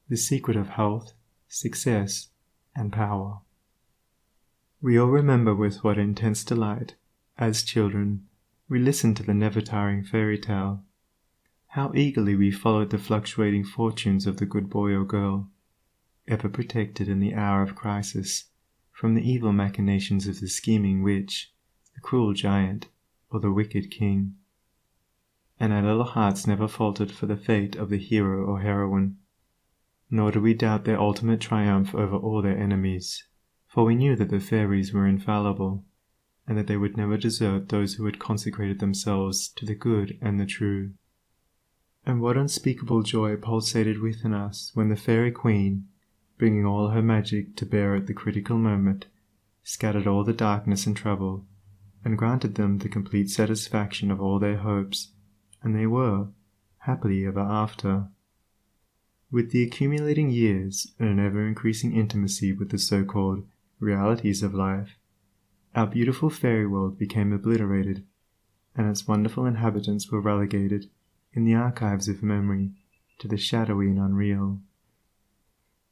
the secret of health, success, and power. We all remember with what intense delight, as children, we listened to the never-tiring fairy tale. How eagerly we followed the fluctuating fortunes of the good boy or girl, ever protected in the hour of crisis from the evil machinations of the scheming witch, the cruel giant, or the wicked king. And our little hearts never faltered for the fate of the hero or heroine, nor did we doubt their ultimate triumph over all their enemies, for we knew that the fairies were infallible, and that they would never desert those who had consecrated themselves to the good and the true. And what unspeakable joy pulsated within us when the fairy queen, bringing all her magic to bear at the critical moment, scattered all the darkness and trouble, and granted them the complete satisfaction of all their hopes, and they were, happily ever after. With the accumulating years and an ever-increasing intimacy with the so-called realities of life, our beautiful fairy world became obliterated, and its wonderful inhabitants were relegated, in the archives of memory, to the shadowy and unreal.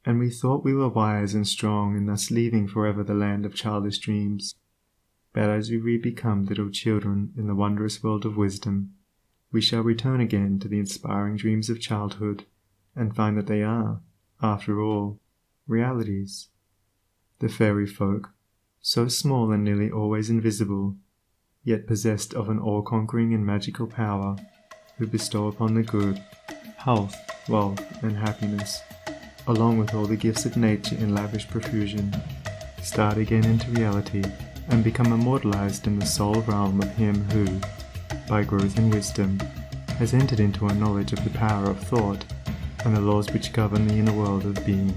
And we thought we were wise and strong in thus leaving forever the land of childish dreams. But as we re-become little children in the wondrous world of wisdom, we shall return again to the inspiring dreams of childhood, and find that they are, after all, realities. The fairy folk, so small and nearly always invisible, yet possessed of an all-conquering and magical power, who bestow upon the good, health, wealth, and happiness, along with all the gifts of nature in lavish profusion, start again into reality and become immortalized in the soul realm of him who, by growth in wisdom, has entered into a knowledge of the power of thought and the laws which govern the inner world of being.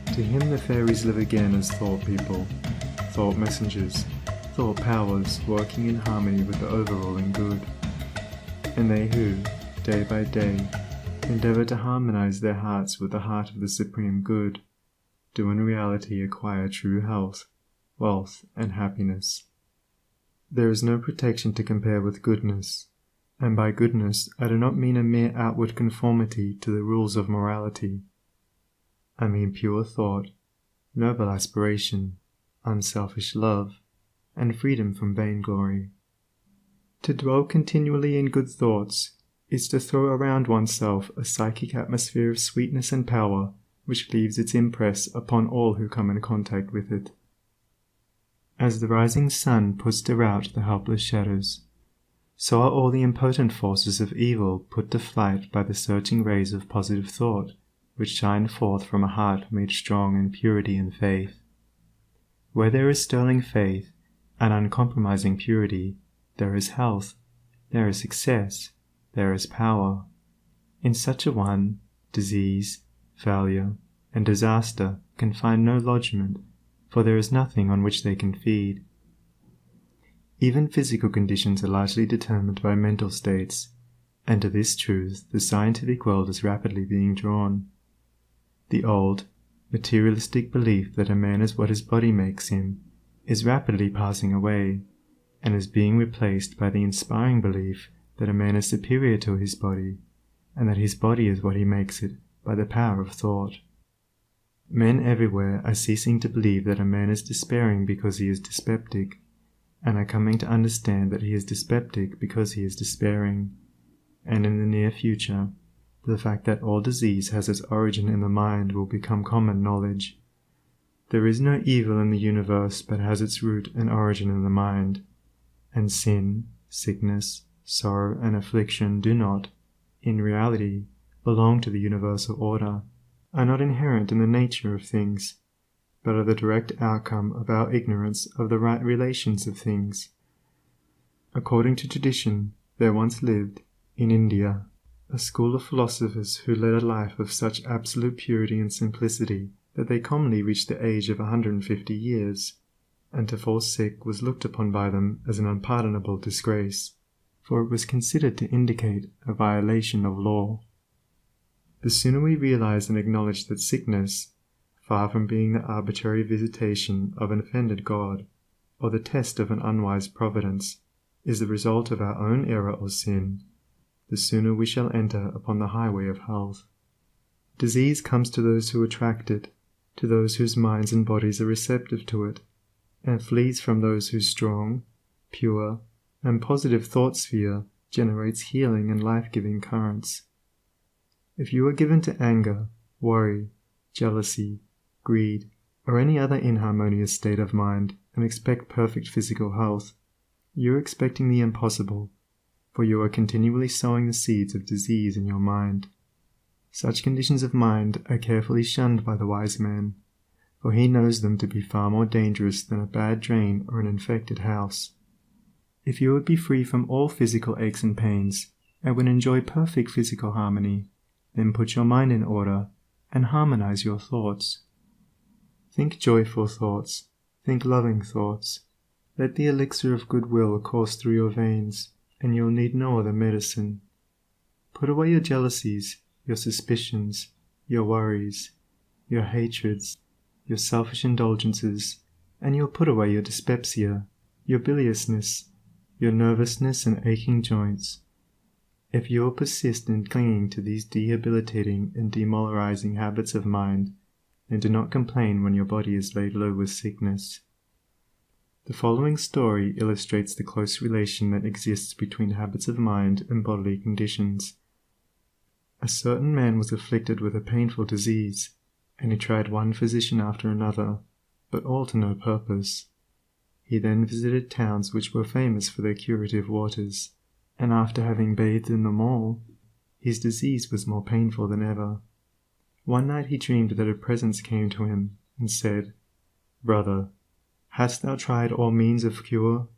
To him the fairies live again as thought people, thought messengers, thought powers working in harmony with the overruling good. And they who, day by day, endeavor to harmonize their hearts with the heart of the supreme good, do in reality acquire true health, wealth, and happiness. There is no protection to compare with goodness, and by goodness I do not mean a mere outward conformity to the rules of morality. I mean pure thought, noble aspiration, unselfish love, and freedom from vainglory. To dwell continually in good thoughts is to throw around oneself a psychic atmosphere of sweetness and power which leaves its impress upon all who come in contact with it. As the rising sun puts to rout the helpless shadows, so are all the impotent forces of evil put to flight by the searching rays of positive thought which shine forth from a heart made strong in purity and faith. Where there is sterling faith and uncompromising purity, there is health, there is success, there is power. In such a one, disease, failure, and disaster can find no lodgment, for there is nothing on which they can feed. Even physical conditions are largely determined by mental states, and to this truth the scientific world is rapidly being drawn. The old, materialistic belief that a man is what his body makes him is rapidly passing away, and is being replaced by the inspiring belief that a man is superior to his body, and that his body is what he makes it by the power of thought. Men everywhere are ceasing to believe that a man is despairing because he is dyspeptic, and are coming to understand that he is dyspeptic because he is despairing, and in the near future, the fact that all disease has its origin in the mind will become common knowledge. There is no evil in the universe but has its root and origin in the mind, and sin, sickness, sorrow, and affliction do not, in reality, belong to the universal order, are not inherent in the nature of things, but are the direct outcome of our ignorance of the right relations of things. According to tradition, there once lived, in India, a school of philosophers who led a life of such absolute purity and simplicity that they commonly reached the age of 150 years, and to fall sick was looked upon by them as an unpardonable disgrace, for it was considered to indicate a violation of law. The sooner we realize and acknowledge that sickness, far from being the arbitrary visitation of an offended God, or the test of an unwise providence, is the result of our own error or sin, the sooner we shall enter upon the highway of health. Disease comes to those who attract it, to those whose minds and bodies are receptive to it, and flees from those whose strong, pure, and positive thought sphere generates healing and life-giving currents. If you are given to anger, worry, jealousy, greed, or any other inharmonious state of mind and expect perfect physical health, you are expecting the impossible, for you are continually sowing the seeds of disease in your mind. Such conditions of mind are carefully shunned by the wise man, for he knows them to be far more dangerous than a bad drain or an infected house. If you would be free from all physical aches and pains, and would enjoy perfect physical harmony, then put your mind in order and harmonize your thoughts. Think joyful thoughts, think loving thoughts. Let the elixir of goodwill course through your veins, and you'll need no other medicine. Put away your jealousies, your suspicions, your worries, your hatreds, your selfish indulgences, and you'll put away your dyspepsia, your biliousness, your nervousness and aching joints. If you will persist in clinging to these debilitating and demoralizing habits of mind, then do not complain when your body is laid low with sickness. The following story illustrates the close relation that exists between habits of mind and bodily conditions. A certain man was afflicted with a painful disease, and he tried one physician after another, but all to no purpose. He then visited towns which were famous for their curative waters, and after having bathed in them all, his disease was more painful than ever. One night he dreamed that a presence came to him and said, "Brother, hast thou tried all means of cure?"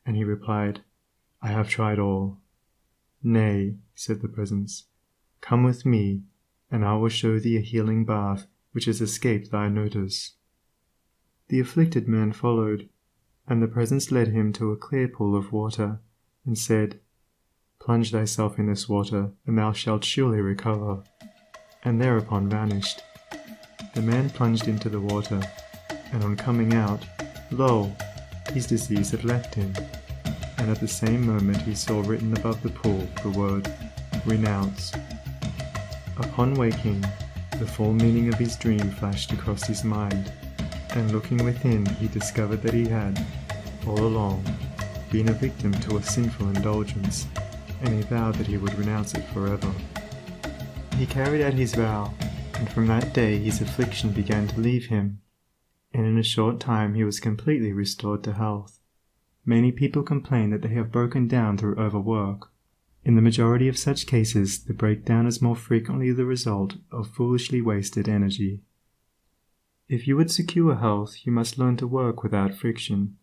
And he replied, "I have tried all." "Nay," said the presence, "come with me, and I will show thee a healing bath which has escaped thy notice." The afflicted man followed, and the presence led him to a clear pool of water, and said, "Plunge thyself in this water, and thou shalt surely recover," and thereupon vanished. The man plunged into the water, and on coming out, lo! his disease had left him, and at the same moment he saw written above the pool the word, "Renounce." Upon waking, the full meaning of his dream flashed across his mind, and looking within he discovered that he had, all along, been a victim to a sinful indulgence, and he vowed that he would renounce it forever. He carried out his vow, and from that day his affliction began to leave him, and in a short time he was completely restored to health. Many people complain that they have broken down through overwork. In the majority of such cases, the breakdown is more frequently the result of foolishly wasted energy. If you would secure health, you must learn to work without friction.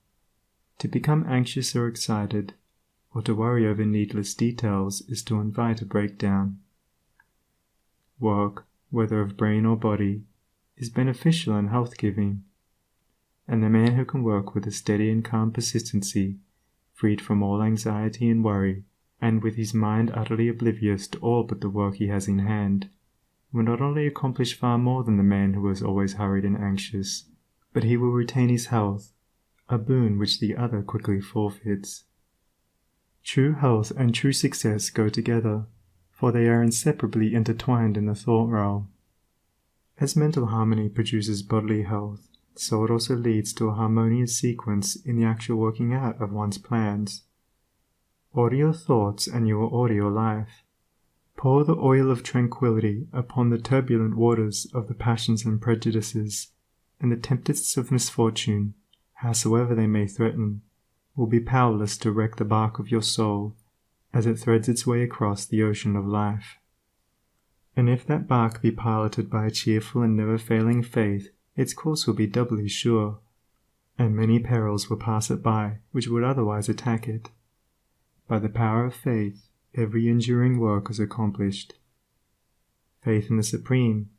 To become anxious or excited, or to worry over needless details, is to invite a breakdown. Work, whether of brain or body, is beneficial and health-giving, and the man who can work with a steady and calm persistency, freed from all anxiety and worry, and with his mind utterly oblivious to all but the work he has in hand, will not only accomplish far more than the man who is always hurried and anxious, but he will retain his health, a boon which the other quickly forfeits. True health and true success go together, for they are inseparably intertwined in the thought realm. As mental harmony produces bodily health, so it also leads to a harmonious sequence in the actual working out of one's plans. Order your thoughts and you will order your life. Pour the oil of tranquility upon the turbulent waters of the passions and prejudices, and the tempests of misfortune, howsoever they may threaten, will be powerless to wreck the bark of your soul as it threads its way across the ocean of life. And if that bark be piloted by a cheerful and never-failing faith, its course will be doubly sure, and many perils will pass it by which would otherwise attack it. By the power of faith, every enduring work is accomplished. Faith in the Supreme,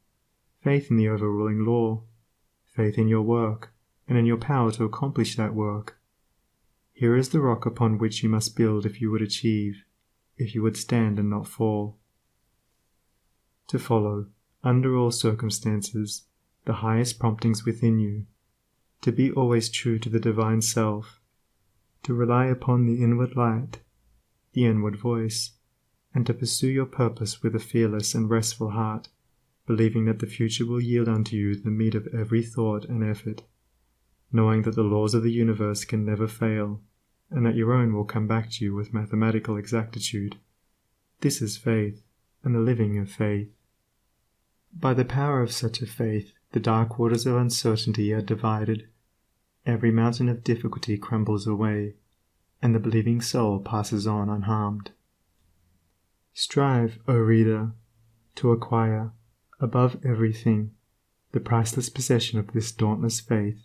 faith in the overruling law, faith in your work, and in your power to accomplish that work. Here is the rock upon which you must build if you would achieve, if you would stand and not fall. To follow, under all circumstances, the highest promptings within you, to be always true to the Divine Self, to rely upon the inward light, the inward voice, and to pursue your purpose with a fearless and restful heart, believing that the future will yield unto you the meat of every thought and effort, knowing that the laws of the universe can never fail, and that your own will come back to you with mathematical exactitude. This is faith, and the living of faith. By the power of such a faith, the dark waters of uncertainty are divided, every mountain of difficulty crumbles away, and the believing soul passes on unharmed. Strive, O reader, to acquire, above everything, the priceless possession of this dauntless faith,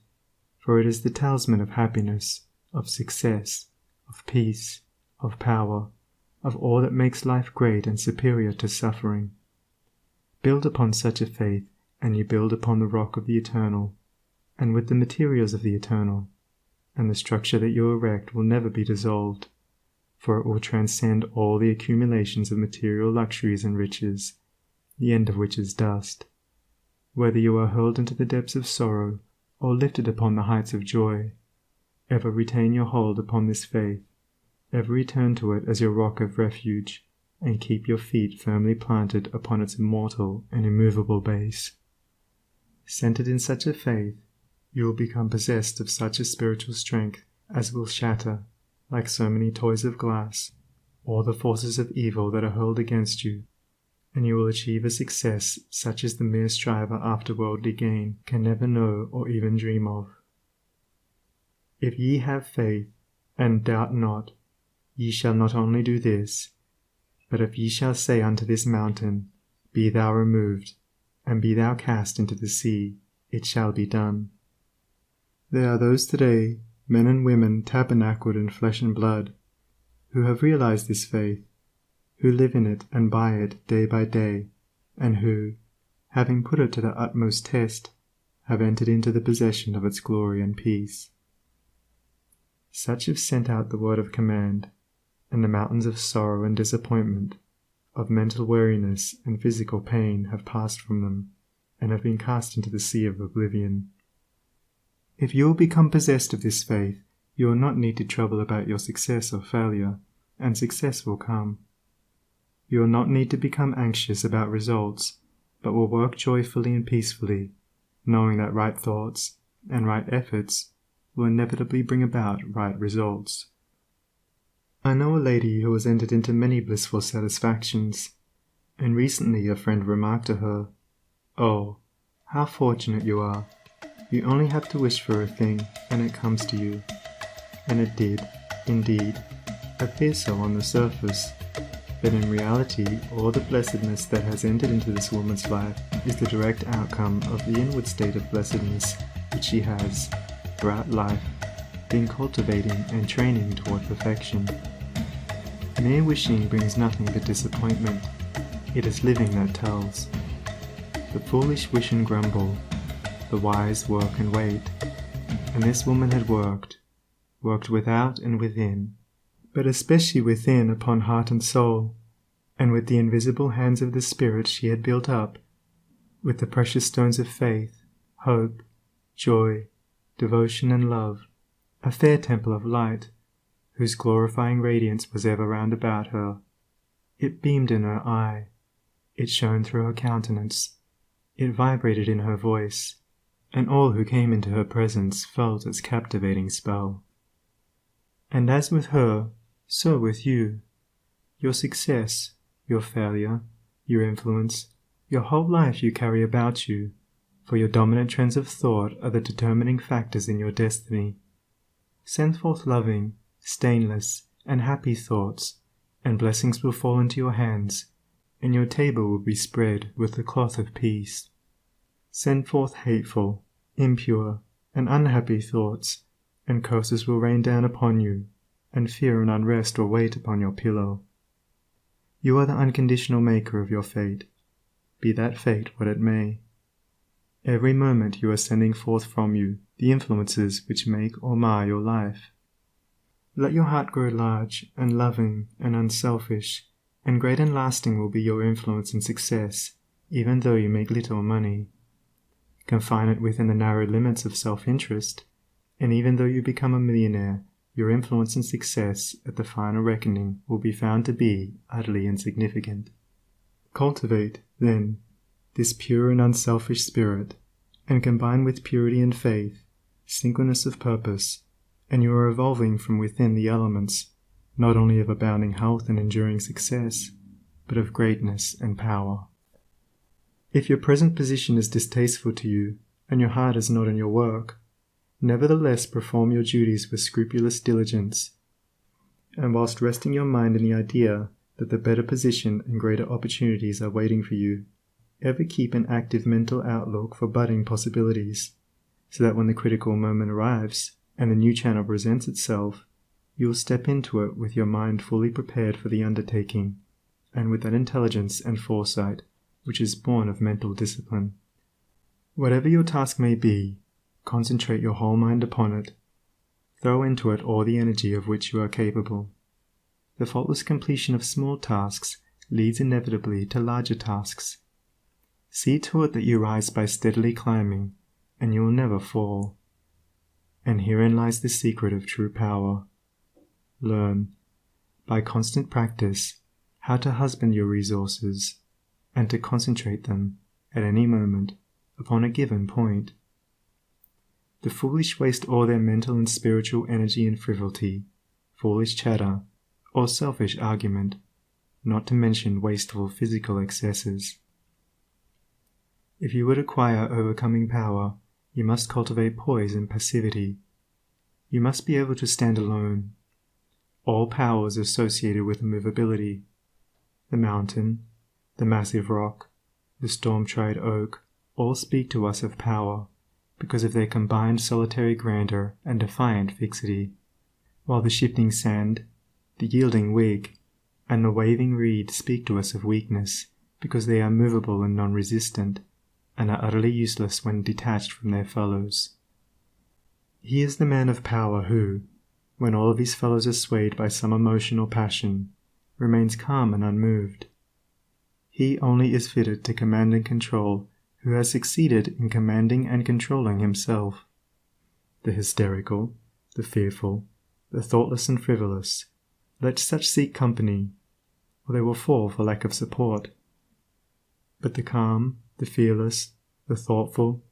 for it is the talisman of happiness, of success, of peace, of power, of all that makes life great and superior to suffering. Build upon such a faith, and you build upon the rock of the eternal, and with the materials of the eternal, and the structure that you erect will never be dissolved, for it will transcend all the accumulations of material luxuries and riches, the end of which is dust. Whether you are hurled into the depths of sorrow, or lifted upon the heights of joy, ever retain your hold upon this faith, ever return to it as your rock of refuge, and keep your feet firmly planted upon its immortal and immovable base. Centered in such a faith, you will become possessed of such a spiritual strength as will shatter, like so many toys of glass, all the forces of evil that are hurled against you, and you will achieve a success such as the mere striver after worldly gain can never know or even dream of. If ye have faith, and doubt not, ye shall not only do this, but if ye shall say unto this mountain, Be thou removed, and be thou cast into the sea, it shall be done. There are those today, men and women tabernacled in flesh and blood, who have realized this faith, who live in it and by it day by day, and who, having put it to the utmost test, have entered into the possession of its glory and peace. Such have sent out the word of command, and the mountains of sorrow and disappointment, of mental weariness and physical pain have passed from them, and have been cast into the sea of oblivion. If you will become possessed of this faith, you will not need to trouble about your success or failure, and success will come. You will not need to become anxious about results, but will work joyfully and peacefully, knowing that right thoughts and right efforts will inevitably bring about right results. I know a lady who has entered into many blissful satisfactions, and recently a friend remarked to her, "Oh, how fortunate you are. You only have to wish for a thing, and it comes to you." And it did, indeed, appear so on the surface, but in reality all the blessedness that has entered into this woman's life is the direct outcome of the inward state of blessedness which she has, throughout life, been cultivating and training toward perfection. Mere wishing brings nothing but disappointment. It is living that tells. The foolish wish and grumble, the wise work and wait, and this woman had worked without and within, but especially within upon heart and soul, and with the invisible hands of the Spirit she had built up, with the precious stones of faith, hope, joy, devotion and love, a fair temple of light, whose glorifying radiance was ever round about her. It beamed in her eye, it shone through her countenance, it vibrated in her voice, and all who came into her presence felt its captivating spell. And as with her, so with you. Your success, your failure, your influence, your whole life you carry about you, for your dominant trends of thought are the determining factors in your destiny. Send forth loving, stainless, and happy thoughts, and blessings will fall into your hands, and your table will be spread with the cloth of peace. Send forth hateful, impure, and unhappy thoughts, and curses will rain down upon you, and fear and unrest will wait upon your pillow. You are the unconditional maker of your fate, be that fate what it may. Every moment you are sending forth from you the influences which make or mar your life. Let your heart grow large and loving and unselfish, and great and lasting will be your influence and success, even though you make little money. Confine it within the narrow limits of self-interest, and even though you become a millionaire, your influence and success at the final reckoning will be found to be utterly insignificant. Cultivate, then, this pure and unselfish spirit, and combine with purity and faith, singleness of purpose, and you are evolving from within the elements, not only of abounding health and enduring success, but of greatness and power. If your present position is distasteful to you, and your heart is not in your work, nevertheless perform your duties with scrupulous diligence, and whilst resting your mind in the idea that the better position and greater opportunities are waiting for you, ever keep an active mental outlook for budding possibilities, so that when the critical moment arrives and the new channel presents itself, you will step into it with your mind fully prepared for the undertaking, and with that intelligence and foresight which is born of mental discipline. Whatever your task may be, concentrate your whole mind upon it. Throw into it all the energy of which you are capable. The faultless completion of small tasks leads inevitably to larger tasks. See to it that you rise by steadily climbing, and you will never fall. And herein lies the secret of true power. Learn, by constant practice, how to husband your resources, and to concentrate them, at any moment, upon a given point. The foolish waste all their mental and spiritual energy in frivolity, foolish chatter, or selfish argument, not to mention wasteful physical excesses. If you would acquire overcoming power, you must cultivate poise and passivity. You must be able to stand alone. All power is associated with immovability. The mountain, the massive rock, the storm-tried oak, all speak to us of power, because of their combined solitary grandeur and defiant fixity, while the shifting sand, the yielding twig, and the waving reed speak to us of weakness, because they are movable and non-resistant, and are utterly useless when detached from their fellows. He is the man of power who, when all of his fellows are swayed by some emotion or passion, remains calm and unmoved. He only is fitted to command and control who has succeeded in commanding and controlling himself. The hysterical, the fearful, the thoughtless and frivolous, let such seek company, or they will fall for lack of support. But the calm, the fearless, the thoughtful,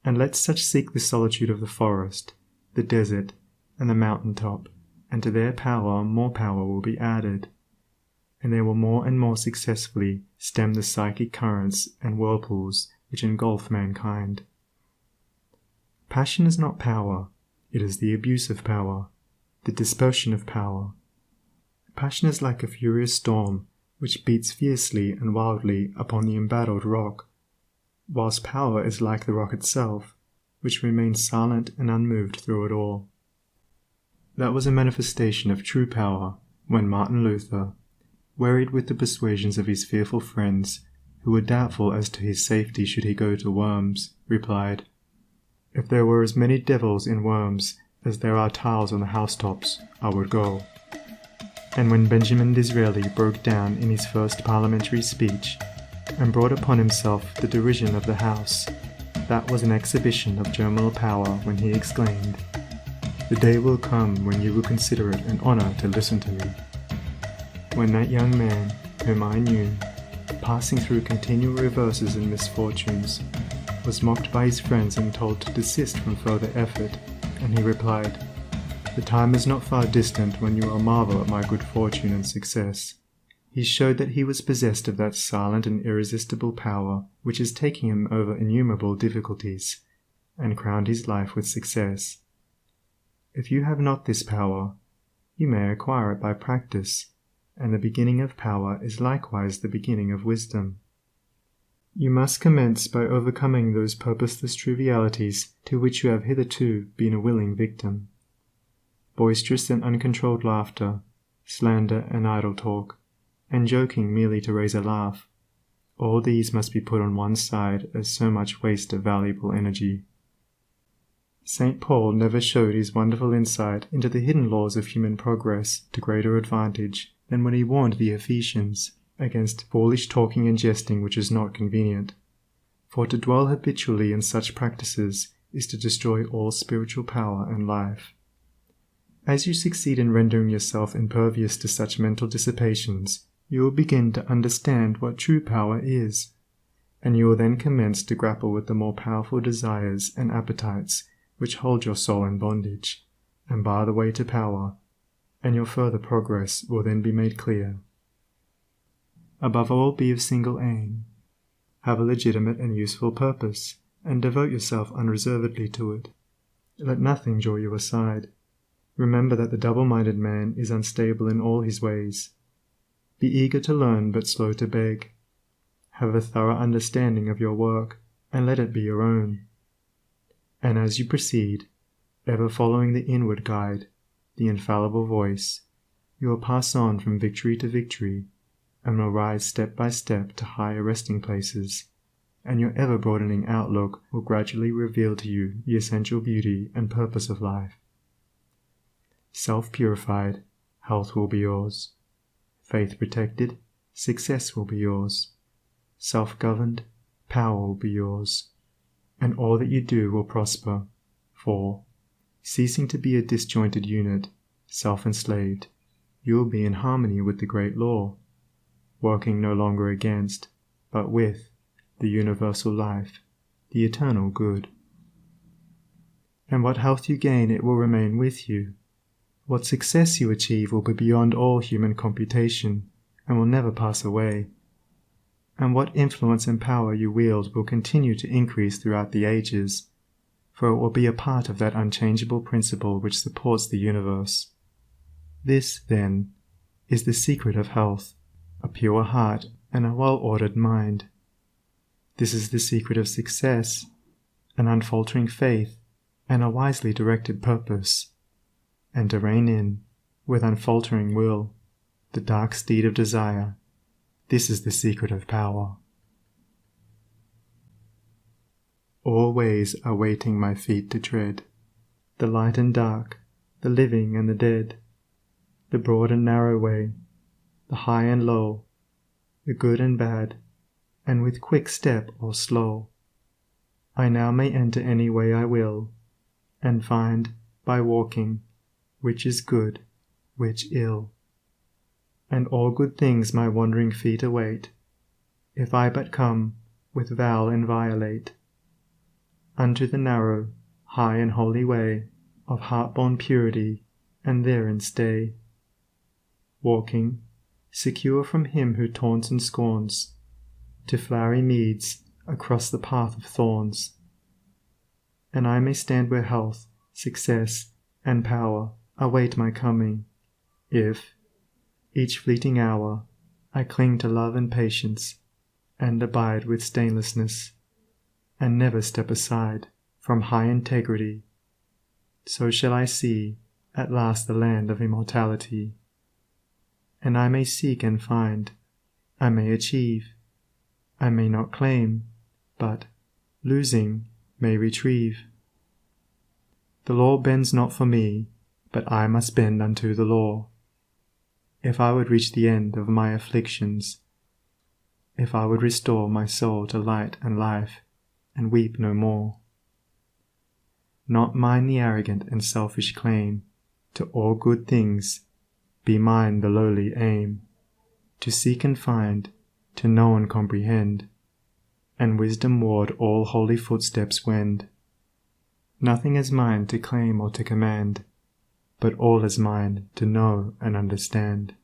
and let such seek the solitude of the forest, the desert, and the mountain top, and to their power more power will be added, and they will more and more successfully stem the psychic currents and whirlpools which engulf mankind. Passion is not power, it is the abuse of power, the dispersion of power. Passion is like a furious storm which beats fiercely and wildly upon the embattled rock, whilst power is like the rock itself, which remains silent and unmoved through it all. That was a manifestation of true power when Martin Luther, wearied with the persuasions of his fearful friends, who were doubtful as to his safety should he go to Worms, replied, "If there were as many devils in Worms as there are tiles on the housetops, I would go." And when Benjamin Disraeli broke down in his first parliamentary speech, and brought upon himself the derision of the House, that was an exhibition of germinal power when he exclaimed, "The day will come when you will consider it an honour to listen to me." When that young man, whom I knew, passing through continual reverses and misfortunes, was mocked by his friends and told to desist from further effort, and he replied, "The time is not far distant when you will marvel at my good fortune and success," he showed that he was possessed of that silent and irresistible power which is taking him over innumerable difficulties, and crowned his life with success. If you have not this power, you may acquire it by practice, and the beginning of power is likewise the beginning of wisdom. You must commence by overcoming those purposeless trivialities to which you have hitherto been a willing victim. Boisterous and uncontrolled laughter, slander and idle talk, and joking merely to raise a laugh, all these must be put on one side as so much waste of valuable energy. St. Paul never showed his wonderful insight into the hidden laws of human progress to greater advantage than when he warned the Ephesians against foolish talking and jesting which is not convenient, for to dwell habitually in such practices is to destroy all spiritual power and life. As you succeed in rendering yourself impervious to such mental dissipations, you will begin to understand what true power is, and you will then commence to grapple with the more powerful desires and appetites which hold your soul in bondage, and bar the way to power, and your further progress will then be made clear. Above all, be of single aim. Have a legitimate and useful purpose, and devote yourself unreservedly to it. Let nothing draw you aside. Remember that the double-minded man is unstable in all his ways. Be eager to learn but slow to beg. Have a thorough understanding of your work, and let it be your own. And as you proceed, ever following the inward guide, the infallible voice, you will pass on from victory to victory, and will rise step by step to higher resting places, and your ever-broadening outlook will gradually reveal to you the essential beauty and purpose of life. Self-purified, health will be yours. Faith protected, success will be yours. Self-governed, power will be yours. And all that you do will prosper, for, ceasing to be a disjointed unit, self-enslaved, you will be in harmony with the great law, working no longer against, but with, the universal life, the eternal good. And what health you gain, it will remain with you. What success you achieve will be beyond all human computation, and will never pass away. And what influence and power you wield will continue to increase throughout the ages, for it will be a part of that unchangeable principle which supports the universe. This, then, is the secret of health, a pure heart and a well-ordered mind. This is the secret of success, an unfaltering faith and a wisely directed purpose, and to rein in, with unfaltering will, the dark steed of desire. This is the secret of power. All ways are waiting my feet to tread, the light and dark, the living and the dead, the broad and narrow way, the high and low, the good and bad, and with quick step or slow, I now may enter any way I will, and find, by walking, which is good, which ill. And all good things my wandering feet await, if I but come, with vow inviolate, unto the narrow, high and holy way of heart-born purity, and therein stay. Walking, secure from him who taunts and scorns, to flowery meads across the path of thorns. And I may stand where health, success, and power await my coming, if, each fleeting hour, I cling to love and patience, and abide with stainlessness, and never step aside from high integrity. So shall I see at last the land of immortality. And I may seek and find, I may achieve, I may not claim, but, losing, may retrieve. The law bends not for me, but I must bend unto the law. If I would reach the end of my afflictions, if I would restore my soul to light and life, and weep no more. Not mine the arrogant and selfish claim to all good things, be mine the lowly aim, to seek and find, to know and comprehend, and wisdom-ward all holy footsteps wend. Nothing is mine to claim or to command, but all is mine to know and understand.